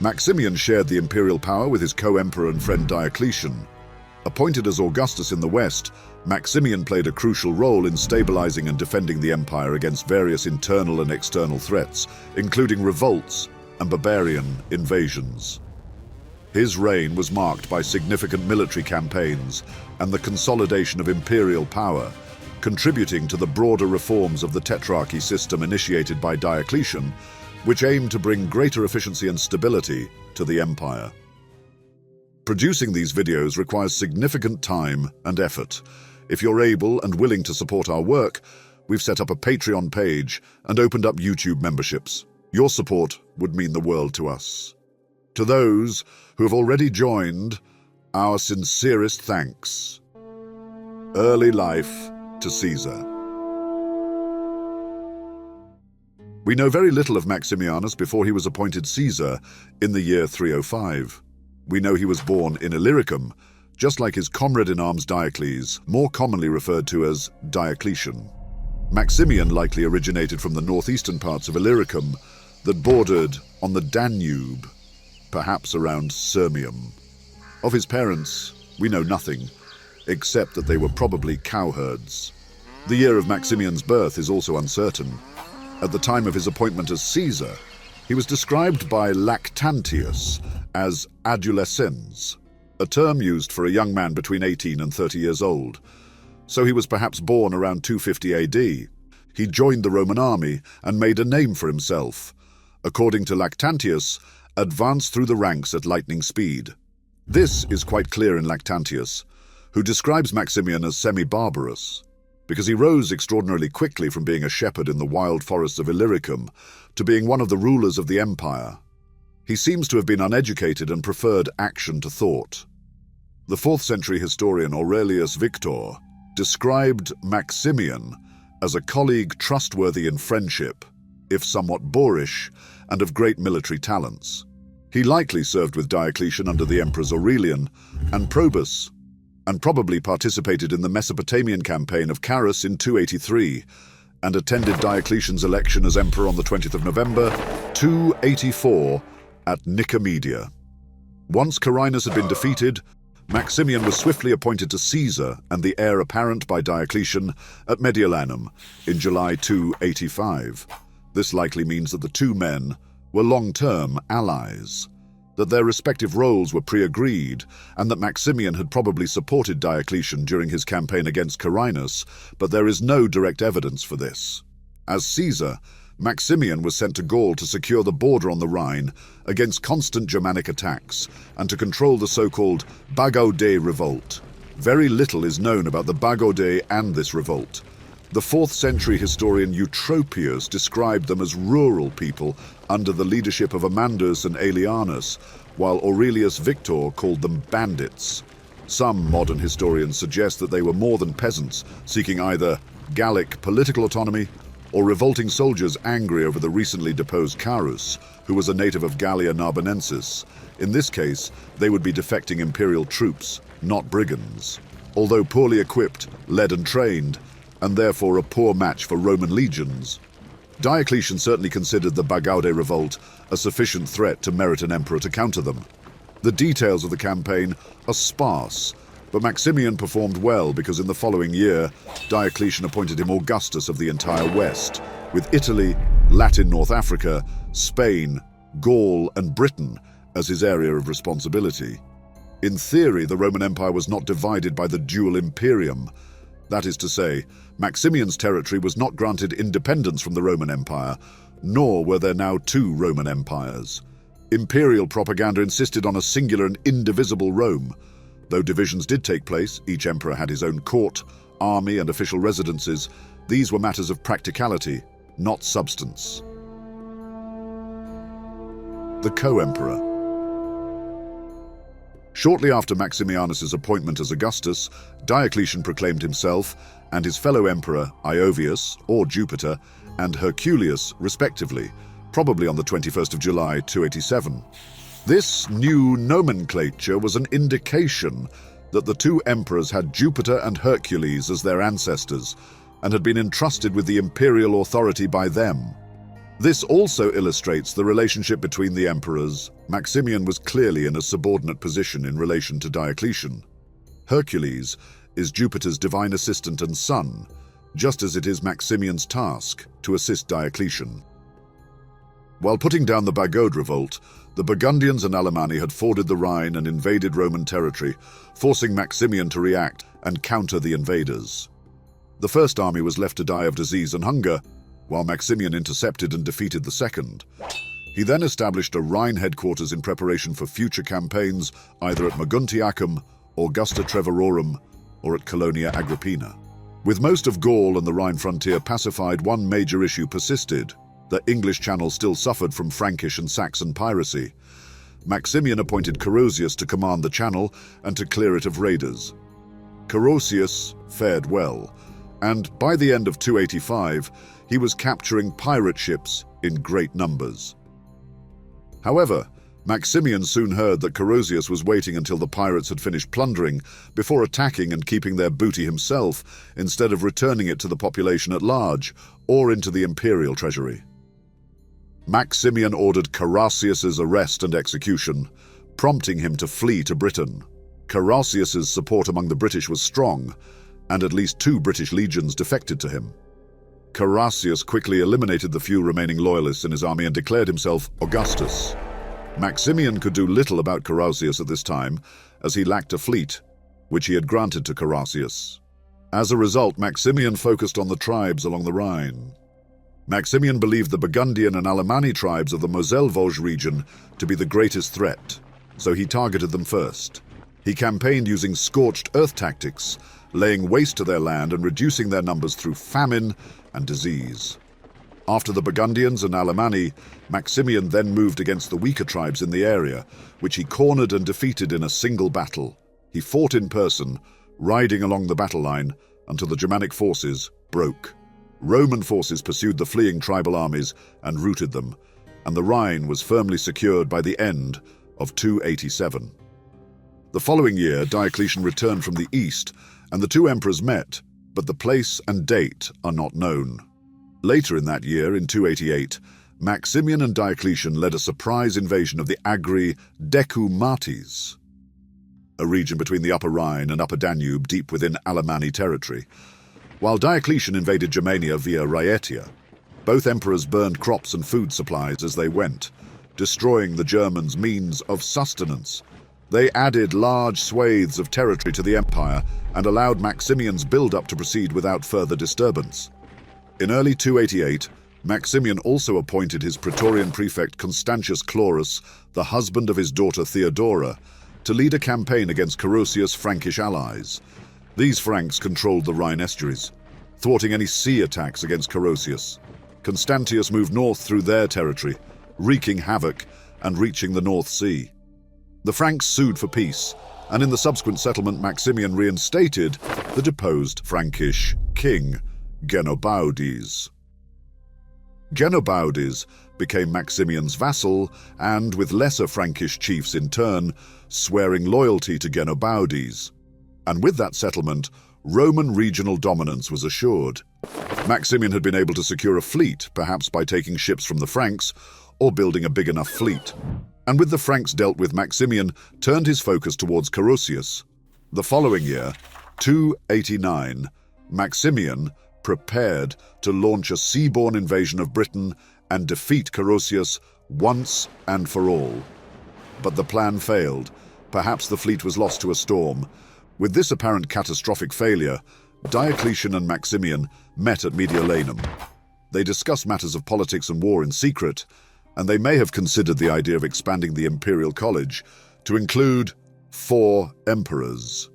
Maximian shared the imperial power with his co-emperor and friend Diocletian. Appointed as Augustus in the West, Maximian played a crucial role in stabilizing and defending the empire against various internal and external threats, including revolts and barbarian invasions. His reign was marked by significant military campaigns and the consolidation of imperial power, contributing to the broader reforms of the Tetrarchy system initiated by Diocletian, which aimed to bring greater efficiency and stability to the empire. Producing these videos requires significant time and effort. If you're able and willing to support our work, we've set up a Patreon page and opened up YouTube memberships. Your support would mean the world to us. To those who have already joined, our sincerest thanks. Early life to Caesar. We know very little of Maximianus before he was appointed Caesar in the year 305. We know he was born in Illyricum, just like his comrade-in-arms Diocles, more commonly referred to as Diocletian. Maximian likely originated from the northeastern parts of Illyricum that bordered on the Danube, perhaps around Sirmium. Of his parents, we know nothing, except that they were probably cowherds. The year of Maximian's birth is also uncertain. At the time of his appointment as Caesar, he was described by Lactantius as adolescens, a term used for a young man between 18 and 30 years old. So he was perhaps born around 250 AD. He joined the Roman army and made a name for himself. According to Lactantius, advanced through the ranks at lightning speed. This is quite clear in Lactantius, who describes Maximian as semi-barbarous, because he rose extraordinarily quickly from being a shepherd in the wild forests of Illyricum to being one of the rulers of the empire. He seems to have been uneducated and preferred action to thought. The 4th century historian Aurelius Victor described Maximian as a colleague trustworthy in friendship, if somewhat boorish, and of great military talents. He likely served with Diocletian under the emperors Aurelian and Probus, and probably participated in the Mesopotamian campaign of Carus in 283, and attended Diocletian's election as emperor on the 20th of November, 284, at Nicomedia. Once Carinus had been defeated, Maximian was swiftly appointed to Caesar and the heir apparent by Diocletian at Mediolanum in July 285. This likely means that the two men were long-term allies, that their respective roles were pre-agreed, and that Maximian had probably supported Diocletian during his campaign against Carinus, but there is no direct evidence for this. As Caesar, Maximian was sent to Gaul to secure the border on the Rhine against constant Germanic attacks and to control the so-called Bagaudae revolt. Very little is known about the Bagaudae and this revolt. The 4th century historian Eutropius described them as rural people under the leadership of Amandus and Aelianus, while Aurelius Victor called them bandits. Some modern historians suggest that they were more than peasants, seeking either Gallic political autonomy or revolting soldiers angry over the recently deposed Carus, who was a native of Gallia Narbonensis. In this case, they would be defecting imperial troops, not brigands. Although poorly equipped, led and trained, and therefore a poor match for Roman legions, Diocletian certainly considered the Bagaudae revolt a sufficient threat to merit an emperor to counter them. The details of the campaign are sparse, but Maximian performed well because in the following year, Diocletian appointed him Augustus of the entire West, with Italy, Latin North Africa, Spain, Gaul, and Britain as his area of responsibility. In theory, the Roman Empire was not divided by the dual imperium. That is to say, Maximian's territory was not granted independence from the Roman Empire, nor were there now two Roman empires. Imperial propaganda insisted on a singular and indivisible Rome. Though divisions did take place, each emperor had his own court, army, and official residences, these were matters of practicality, not substance. The co-emperor. Shortly after Maximianus's appointment as Augustus, Diocletian proclaimed himself and his fellow emperor Iovius, or Jupiter, and Herculius, respectively, probably on the 21st of July, 287. This new nomenclature was an indication that the two emperors had Jupiter and Hercules as their ancestors and had been entrusted with the imperial authority by them. This also illustrates the relationship between the emperors. Maximian was clearly in a subordinate position in relation to Diocletian. Hercules is Jupiter's divine assistant and son, just as it is Maximian's task to assist Diocletian. While putting down the Bagaude revolt, the Burgundians and Alemanni had forded the Rhine and invaded Roman territory, forcing Maximian to react and counter the invaders. The first army was left to die of disease and hunger, while Maximian intercepted and defeated the second. He then established a Rhine headquarters in preparation for future campaigns, either at Moguntiacum, Augusta Treverorum, or at Colonia Agrippina. With most of Gaul and the Rhine frontier pacified, one major issue persisted. The English Channel still suffered from Frankish and Saxon piracy. Maximian appointed Carausius to command the channel and to clear it of raiders. Carausius fared well, and by the end of 285, he was capturing pirate ships in great numbers. However, Maximian soon heard that Carausius was waiting until the pirates had finished plundering before attacking and keeping their booty himself, instead of returning it to the population at large or into the imperial treasury. Maximian ordered Carausius's arrest and execution, prompting him to flee to Britain. Carausius's support among the British was strong, and at least 2 British legions defected to him. Carausius quickly eliminated the few remaining loyalists in his army and declared himself Augustus. Maximian could do little about Carausius at this time, as he lacked a fleet, which he had granted to Carausius. As a result, Maximian focused on the tribes along the Rhine. Maximian believed the Burgundian and Alemanni tribes of the Moselle-Vosges region to be the greatest threat, so he targeted them first. He campaigned using scorched earth tactics, laying waste to their land and reducing their numbers through famine and disease. After the Burgundians and Alemanni, Maximian then moved against the weaker tribes in the area, which he cornered and defeated in a single battle. He fought in person, riding along the battle line until the Germanic forces broke. Roman forces pursued the fleeing tribal armies and routed them, and the Rhine was firmly secured by the end of 287. The following year, Diocletian returned from the east, and the 2 emperors met, but the place and date are not known. Later in that year, in 288, Maximian and Diocletian led a surprise invasion of the Agri Decumates, a region between the Upper Rhine and Upper Danube deep within Alemanni territory, while Diocletian invaded Germania via Rhaetia. Both emperors burned crops and food supplies as they went, destroying the Germans' means of sustenance. They added large swathes of territory to the empire and allowed Maximian's build-up to proceed without further disturbance. In early 288, Maximian also appointed his Praetorian prefect Constantius Chlorus, the husband of his daughter Theodora, to lead a campaign against Carausius' Frankish allies. These Franks controlled the Rhine estuaries, thwarting any sea attacks against Carausius. Constantius moved north through their territory, wreaking havoc and reaching the North Sea. The Franks sued for peace, and in the subsequent settlement Maximian reinstated the deposed Frankish king, Genobaudes. Genobaudes became Maximian's vassal and, with lesser Frankish chiefs in turn, swearing loyalty to Genobaudes. And with that settlement, Roman regional dominance was assured. Maximian had been able to secure a fleet, perhaps by taking ships from the Franks or building a big enough fleet. And with the Franks dealt with, Maximian turned his focus towards Carausius. The following year, 289, Maximian prepared to launch a seaborne invasion of Britain and defeat Carausius once and for all. But the plan failed. Perhaps the fleet was lost to a storm. With this apparent catastrophic failure, Diocletian and Maximian met at Mediolanum. They discussed matters of politics and war in secret, and they may have considered the idea of expanding the imperial college to include 4 emperors.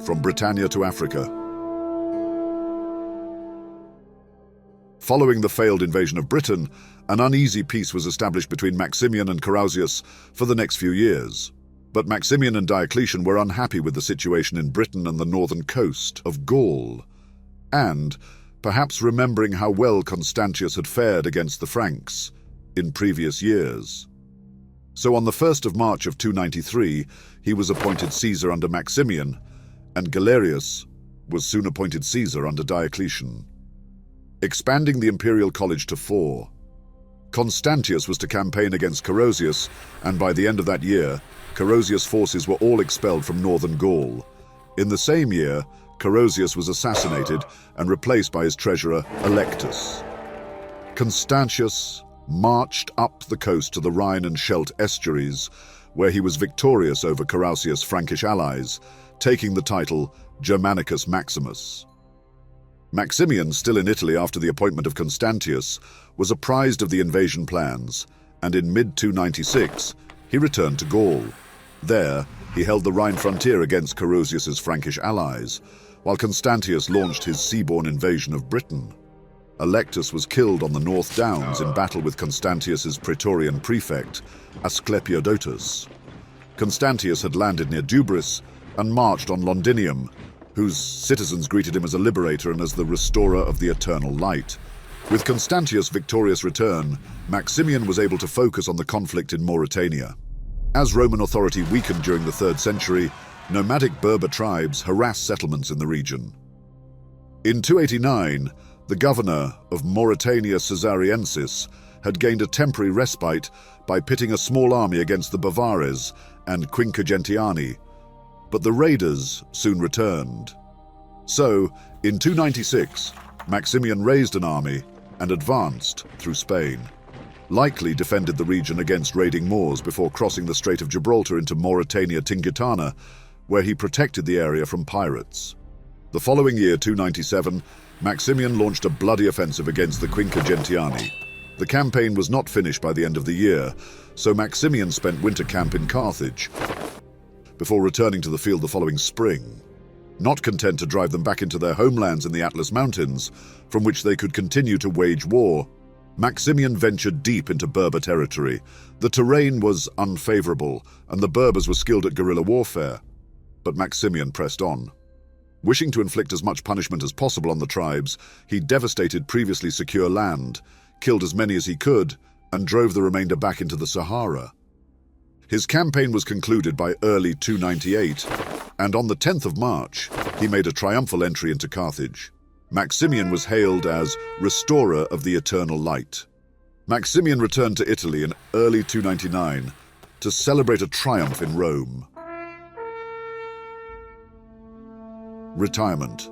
From Britannia to Africa. Following the failed invasion of Britain, an uneasy peace was established between Maximian and Carausius for the next few years. But Maximian and Diocletian were unhappy with the situation in Britain and the northern coast of Gaul, and, perhaps remembering how well Constantius had fared against the Franks in previous years. So on the 1st of March of 293, he was appointed Caesar under Maximian, and Galerius was soon appointed Caesar under Diocletian. expanding the imperial college to 4. Constantius was to campaign against Carausius, and by the end of that year, Carausius' forces were all expelled from northern Gaul. In the same year, Carausius was assassinated and replaced by his treasurer, Electus. Constantius marched up the coast to the Rhine and Scheldt estuaries, where he was victorious over Carausius' Frankish allies, taking the title Germanicus Maximus. Maximian, still in Italy after the appointment of Constantius, was apprised of the invasion plans, and in mid-296 he returned to Gaul. There, he held the Rhine frontier against Carausius' Frankish allies, while Constantius launched his seaborne invasion of Britain. Electus was killed on the North Downs in battle with Constantius's Praetorian prefect, Asclepiodotus. Constantius had landed near Dubris and marched on Londinium, whose citizens greeted him as a liberator and as the restorer of the eternal light. With Constantius' victorious return, Maximian was able to focus on the conflict in Mauritania. As Roman authority weakened during the 3rd century, nomadic Berber tribes harassed settlements in the region. In 289, the governor of Mauritania Caesariensis had gained a temporary respite by pitting a small army against the Bavares and Quinquegentiani, but the raiders soon returned. So, in 296, Maximian raised an army and advanced through Spain, likely defended the region against raiding Moors before crossing the Strait of Gibraltar into Mauritania Tingitana, where he protected the area from pirates. The following year, 297, Maximian launched a bloody offensive against the Quinquegentiani. The campaign was not finished by the end of the year, so Maximian spent winter camp in Carthage, before returning to the field the following spring. Not content to drive them back into their homelands in the Atlas Mountains, from which they could continue to wage war, Maximian ventured deep into Berber territory. The terrain was unfavorable, and the Berbers were skilled at guerrilla warfare. But Maximian pressed on. Wishing to inflict as much punishment as possible on the tribes, he devastated previously secure land, killed as many as he could, and drove the remainder back into the Sahara. His campaign was concluded by early 298, and on the 10th of March, he made a triumphal entry into Carthage. Maximian was hailed as restorer of the eternal light. Maximian returned to Italy in early 299 to celebrate a triumph in Rome. Retirement.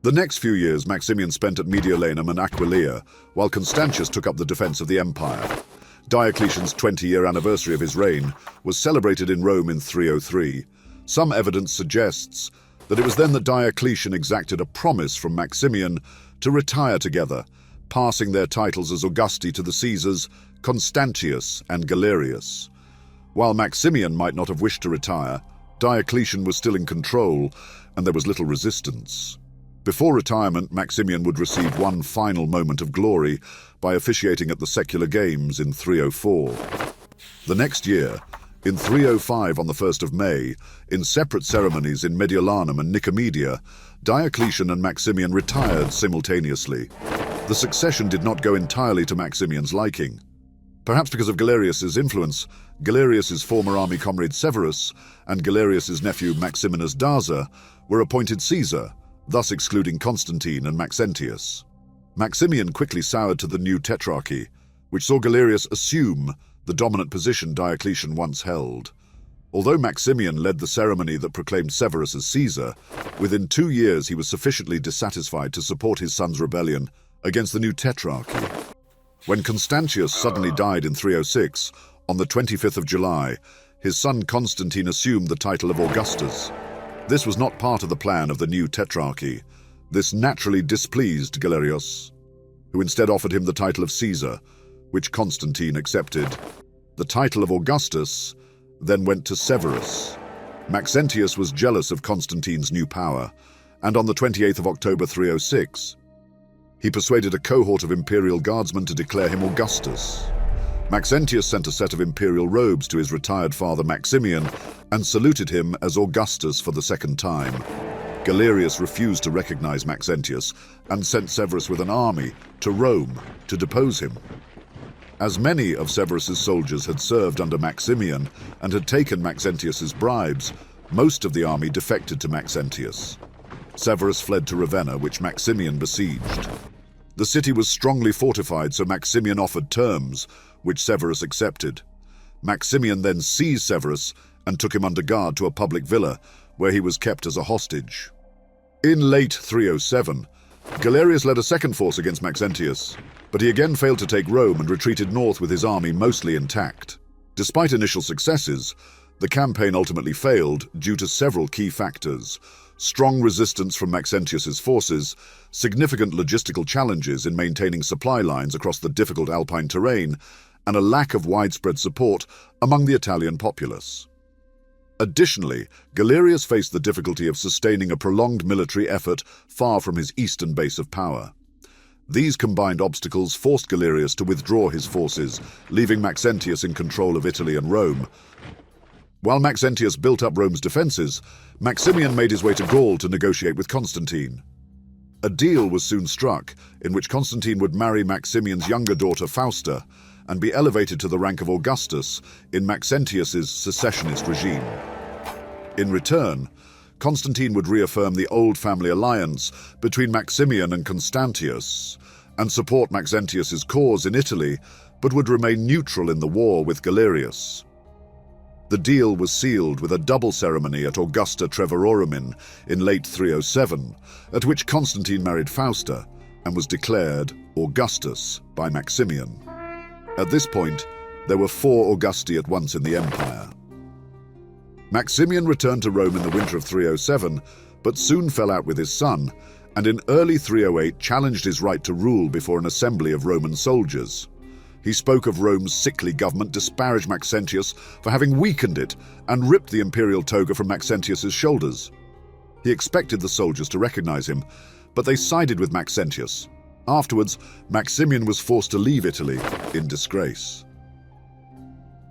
The next few years Maximian spent at Mediolanum and Aquileia, while Constantius took up the defense of the empire. Diocletian's 20-year anniversary of his reign was celebrated in Rome in 303. Some evidence suggests that it was then that Diocletian exacted a promise from Maximian to retire together, passing their titles as Augusti to the Caesars Constantius and Galerius. While Maximian might not have wished to retire, Diocletian was still in control, and there was little resistance. Before retirement, Maximian would receive one final moment of glory by officiating at the secular games in 304. The next year, in 305 on the 1st of May, in separate ceremonies in Mediolanum and Nicomedia, Diocletian and Maximian retired simultaneously. The succession did not go entirely to Maximian's liking. Perhaps because of Galerius's influence, Galerius's former army comrade Severus and Galerius's nephew Maximinus Daza were appointed Caesar, thus excluding Constantine and Maxentius. Maximian quickly soured to the new Tetrarchy, which saw Galerius assume the dominant position Diocletian once held. Although Maximian led the ceremony that proclaimed Severus as Caesar, within 2 years he was sufficiently dissatisfied to support his son's rebellion against the new Tetrarchy. When Constantius suddenly died in 306, on the 25th of July, his son Constantine assumed the title of Augustus. This was not part of the plan of the new Tetrarchy. This naturally displeased Galerius, who instead offered him the title of Caesar, which Constantine accepted. The title of Augustus then went to Severus. Maxentius was jealous of Constantine's new power, and on the 28th of October 306, he persuaded a cohort of imperial guardsmen to declare him Augustus. Maxentius sent a set of imperial robes to his retired father Maximian and saluted him as Augustus for the second time. Galerius refused to recognize Maxentius and sent Severus with an army to Rome to depose him. As many of Severus's soldiers had served under Maximian and had taken Maxentius's bribes, most of the army defected to Maxentius. Severus fled to Ravenna, which Maximian besieged. The city was strongly fortified, so Maximian offered terms, which Severus accepted. Maximian then seized Severus and took him under guard to a public villa, where he was kept as a hostage. In late 307, Galerius led a second force against Maxentius, but he again failed to take Rome and retreated north with his army mostly intact. Despite initial successes, the campaign ultimately failed due to several key factors: strong resistance from Maxentius's forces, significant logistical challenges in maintaining supply lines across the difficult alpine terrain, and a lack of widespread support among the Italian populace. Additionally, Galerius faced the difficulty of sustaining a prolonged military effort far from his eastern base of power. These combined obstacles forced Galerius to withdraw his forces, leaving Maxentius in control of Italy and Rome. While Maxentius built up Rome's defenses, Maximian made his way to Gaul to negotiate with Constantine. A deal was soon struck, in which Constantine would marry Maximian's younger daughter Fausta and be elevated to the rank of Augustus in Maxentius's secessionist regime. In return, Constantine would reaffirm the old family alliance between Maximian and Constantius and support Maxentius's cause in Italy, but would remain neutral in the war with Galerius. The deal was sealed with a double ceremony at Augusta Treverorum in late 307, at which Constantine married Fausta and was declared Augustus by Maximian. At this point, there were 4 Augusti at once in the empire. Maximian returned to Rome in the winter of 307, but soon fell out with his son, and in early 308 challenged his right to rule before an assembly of Roman soldiers. He spoke of Rome's sickly government, disparaged Maxentius for having weakened it, and ripped the imperial toga from Maxentius's shoulders. He expected the soldiers to recognize him, but they sided with Maxentius. Afterwards, Maximian was forced to leave Italy in disgrace.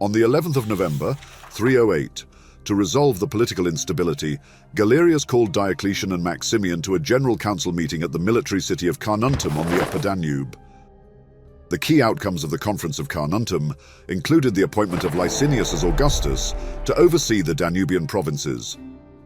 On the 11th of November, 308, to resolve the political instability, Galerius called Diocletian and Maximian to a general council meeting at the military city of Carnuntum on the Upper Danube. The key outcomes of the Conference of Carnuntum included the appointment of Licinius as Augustus to oversee the Danubian provinces,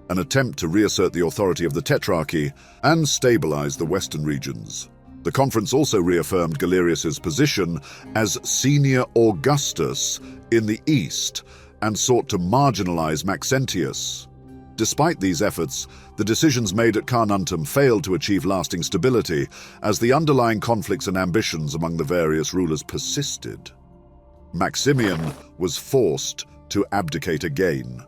an attempt to reassert the authority of the Tetrarchy and stabilize the western regions. The conference also reaffirmed Galerius's position as senior Augustus in the east and sought to marginalize Maxentius. Despite these efforts, the decisions made at Carnuntum failed to achieve lasting stability, as the underlying conflicts and ambitions among the various rulers persisted. Maximian was forced to abdicate again,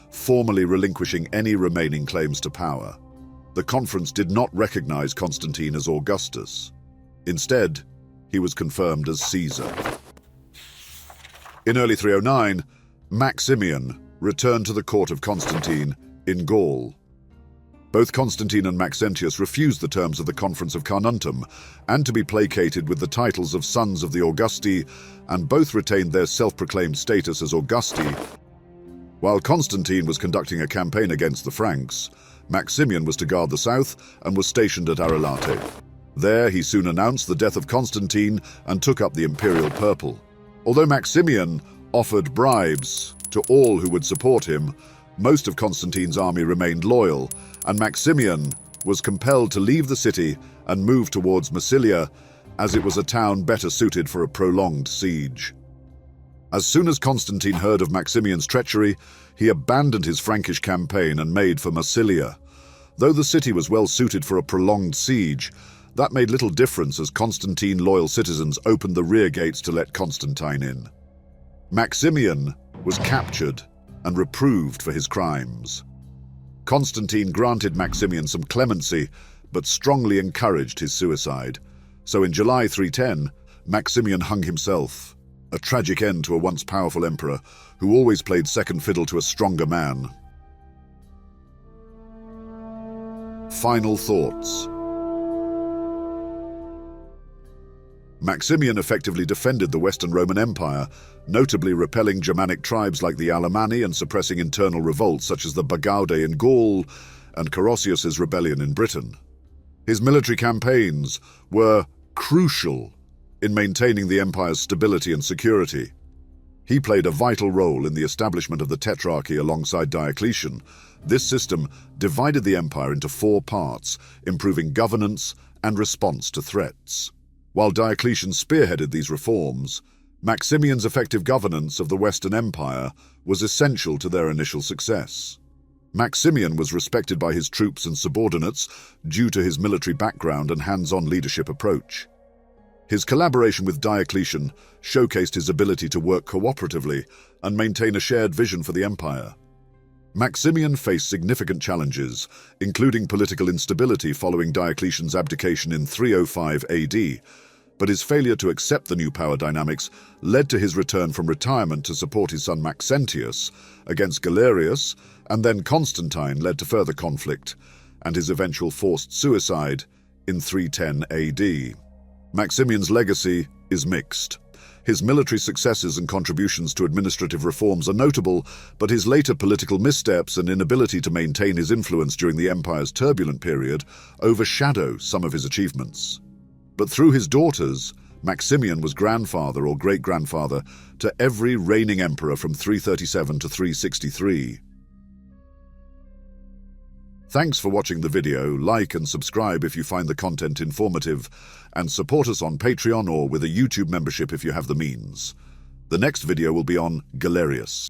formally relinquishing any remaining claims to power. The conference did not recognize Constantine as Augustus. Instead, he was confirmed as Caesar. In early 309, Maximian returned to the court of Constantine in Gaul. Both Constantine and Maxentius refused the terms of the Conference of Carnuntum and to be placated with the titles of sons of the Augusti, and both retained their self-proclaimed status as Augusti. While Constantine was conducting a campaign against the Franks, Maximian was to guard the south and was stationed at Arelate. There he soon announced the death of Constantine and took up the imperial purple. Although Maximian offered bribes to all who would support him, most of Constantine's army remained loyal, and Maximian was compelled to leave the city and move towards Massilia, as it was a town better suited for a prolonged siege. As soon as Constantine heard of Maximian's treachery, he abandoned his Frankish campaign and made for Massilia. Though the city was well suited for a prolonged siege, that made little difference as Constantine-loyal citizens opened the rear gates to let Constantine in. Maximian was captured and reproved for his crimes. Constantine granted Maximian some clemency, but strongly encouraged his suicide. So in July 310, Maximian hung himself, a tragic end to a once powerful emperor who always played second fiddle to a stronger man. Final thoughts. Maximian effectively defended the Western Roman Empire, notably repelling Germanic tribes like the Alemanni and suppressing internal revolts such as the Bagaudae in Gaul and Carausius's rebellion in Britain. His military campaigns were crucial in maintaining the empire's stability and security. He played a vital role in the establishment of the Tetrarchy alongside Diocletian. This system divided the empire into 4 parts, improving governance and response to threats. While Diocletian spearheaded these reforms, Maximian's effective governance of the Western Empire was essential to their initial success. Maximian was respected by his troops and subordinates due to his military background and hands-on leadership approach. His collaboration with Diocletian showcased his ability to work cooperatively and maintain a shared vision for the empire. Maximian faced significant challenges, including political instability following Diocletian's abdication in 305 AD, but his failure to accept the new power dynamics led to his return from retirement to support his son Maxentius against Galerius, and then Constantine led to further conflict and his eventual forced suicide in 310 AD. Maximian's legacy is mixed. His military successes and contributions to administrative reforms are notable, but his later political missteps and inability to maintain his influence during the empire's turbulent period overshadow some of his achievements. But through his daughters, Maximian was grandfather or great-grandfather to every reigning emperor from 337 to 363. Thanks for watching the video. Like and subscribe if you find the content informative, and support us on Patreon or with a YouTube membership if you have the means. The next video will be on Galerius.